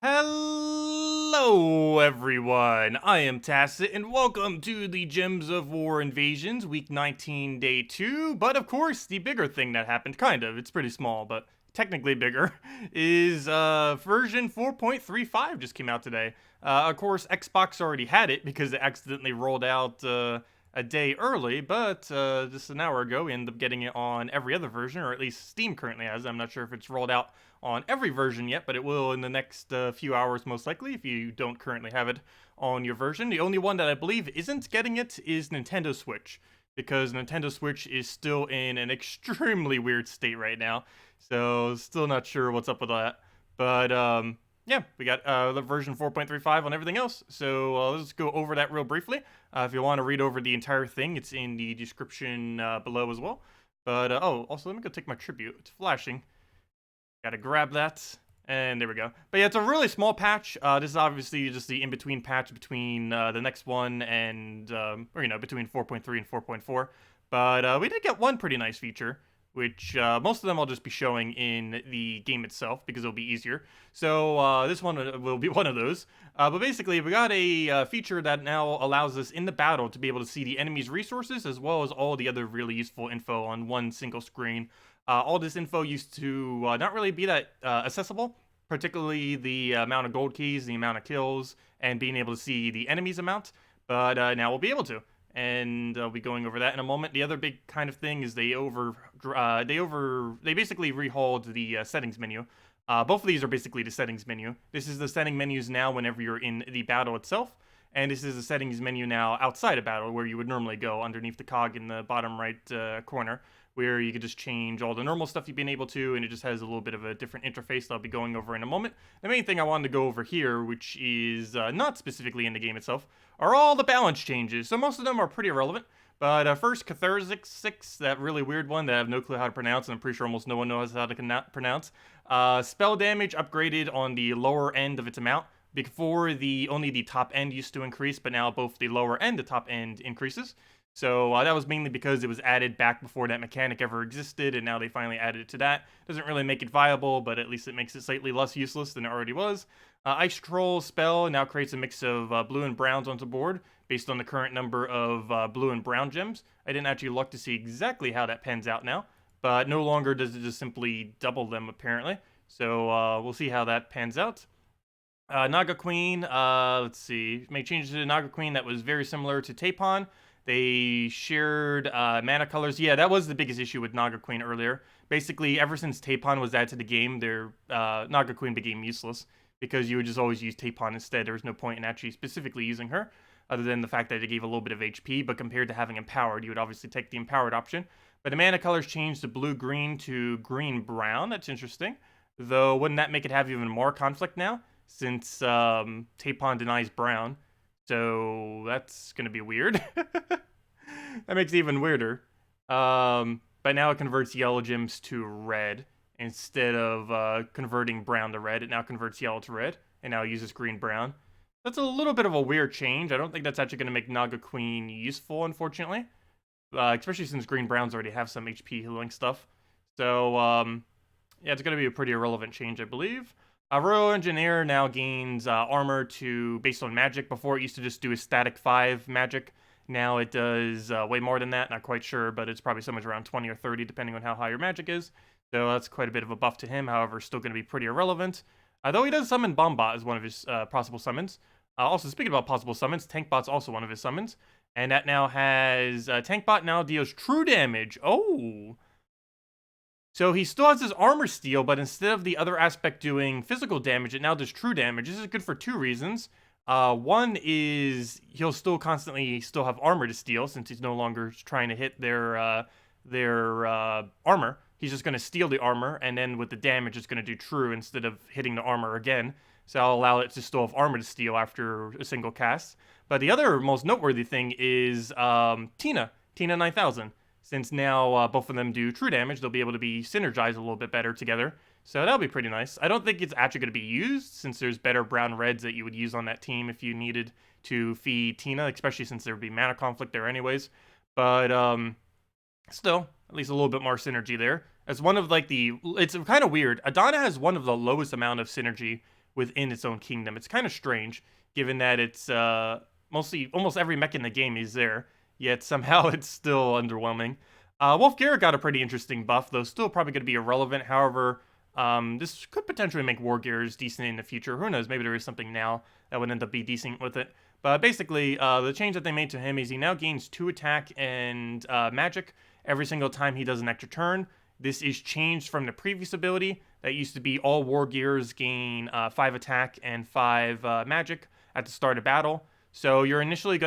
Hello, everyone. I am Tacet, and welcome to the Gems of War Invasions, Week 19, Day 2. But of course, the bigger thing that happened, kind of, it's pretty small, but technically bigger, is version 4.35 just came out today. Of course, Xbox already had it because it accidentally rolled out a day early, but just an hour ago, we ended up getting it on every other version, or at least Steam currently has. I'm not sure if it's rolled out on every version yet, but it will in the next few hours most likely if you don't currently have it on your version. The only one that I believe isn't getting it is Nintendo Switch, because Nintendo Switch is still in an extremely weird state right now, so still not sure what's up with that. But yeah, we got the version 4.35 on everything else, so let's go over that real briefly. If you want to read over the entire thing, it's in the description below as well. But oh, also let me go take my tribute. It's flashing. Gotta grab that, and there we go. But yeah, it's a really small patch. This is obviously just the in-between patch between the next one and, or, you know, between 4.3 and 4.4. But we did get one pretty nice feature, which most of them I'll just be showing in the game itself because it'll be easier. So this one will be one of those. But basically, we got a feature that now allows us in the battle to be able to see the enemy's resources as well as all the other really useful info on one single screen. All this info used to not really be that accessible, particularly the amount of gold keys, the amount of kills, and being able to see the enemy's amount. But now we'll be able to, and I'll be going over that in a moment. The other big kind of thing is they basically rehauled the settings menu. Both of these are basically the settings menu. This is the setting menus now whenever you're in the battle itself, and this is the settings menu now outside of battle where you would normally go underneath the cog in the bottom right corner, where you could just change all the normal stuff you've been able to, and it just has a little bit of a different interface that I'll be going over in a moment. The main thing I wanted to go over here, which is not specifically in the game itself, are all the balance changes. So most of them are pretty irrelevant. But first, ssaszix, that really weird one that I have no clue how to pronounce, and I'm pretty sure almost no one knows how to pronounce. Spell damage upgraded on the lower end of its amount. Before, only the top end used to increase, but now both the lower and the top end increases. So that was mainly because it was added back before that mechanic ever existed, and now they finally added it to that. Doesn't really make it viable, but at least it makes it slightly less useless than it already was. Ice Troll spell now creates a mix of blue and browns onto board, based on the current number of blue and brown gems. I didn't actually look to see exactly how that pans out now, but no longer does it just simply double them, apparently. So we'll see how that pans out. Naga Queen, let's see, made changes to the Naga Queen that was very similar to Tapon. They shared mana colors. Yeah, that was the biggest issue with Naga Queen earlier. Basically, ever since Tapon was added to the game, their Naga Queen became useless because you would just always use Tapon instead. There was no point in actually specifically using her, other than the fact that it gave a little bit of HP, but compared to having Empowered, you would obviously take the Empowered option. But the mana colors changed to blue-green to green-brown. That's interesting. Though, wouldn't that make it have even more conflict now, since Tapon denies brown? So that's going to be weird. That makes it even weirder. But now it converts yellow gems to red. Instead of converting brown to red, it now converts yellow to red. And now it uses green-brown. That's a little bit of a weird change. I don't think that's actually going to make Naga Queen useful, unfortunately. Especially since green-browns already have some HP healing stuff. So, yeah, it's going to be a pretty irrelevant change, I believe. Royal Engineer now gains armor based on magic. Before, it used to just do a static 5 magic. Now it does way more than that. Not quite sure, but it's probably somewhere around 20 or 30, depending on how high your magic is. So that's quite a bit of a buff to him. However, still going to be pretty irrelevant. Though he does summon Bombot as one of his possible summons. Also, speaking about possible summons, Tankbot's also one of his summons. And that now has... Tankbot now deals true damage. Oh! So he still has his armor steal, but instead of the other aspect doing physical damage, it now does true damage. This is good for two reasons. One is he'll still constantly have armor to steal since he's no longer trying to hit their armor. He's just going to steal the armor, and then with the damage, it's going to do true instead of hitting the armor again. So I'll allow it to still have armor to steal after a single cast. But the other most noteworthy thing is Tina 9000. Since now both of them do true damage, they'll be able to be synergized a little bit better together. So that'll be pretty nice. I don't think it's actually going to be used, since there's better brown reds that you would use on that team if you needed to feed Tina, especially since there would be mana conflict there anyways. But still, at least a little bit more synergy there. It's one of like it's kind of weird. Adana has one of the lowest amount of synergy within its own kingdom. It's kind of strange, given that it's mostly almost every mech in the game is there, yet somehow it's still underwhelming. Wolfgear got a pretty interesting buff, though still probably going to be irrelevant. However, this could potentially make War Gears decent in the future. Who knows? Maybe there is something now that would end up be decent with it. But basically, the change that they made to him is he now gains 2 attack and magic every single time he does an extra turn. This is changed from the previous ability that used to be all War Gears gain 5 attack and 5 magic at the start of battle. So you're initially going to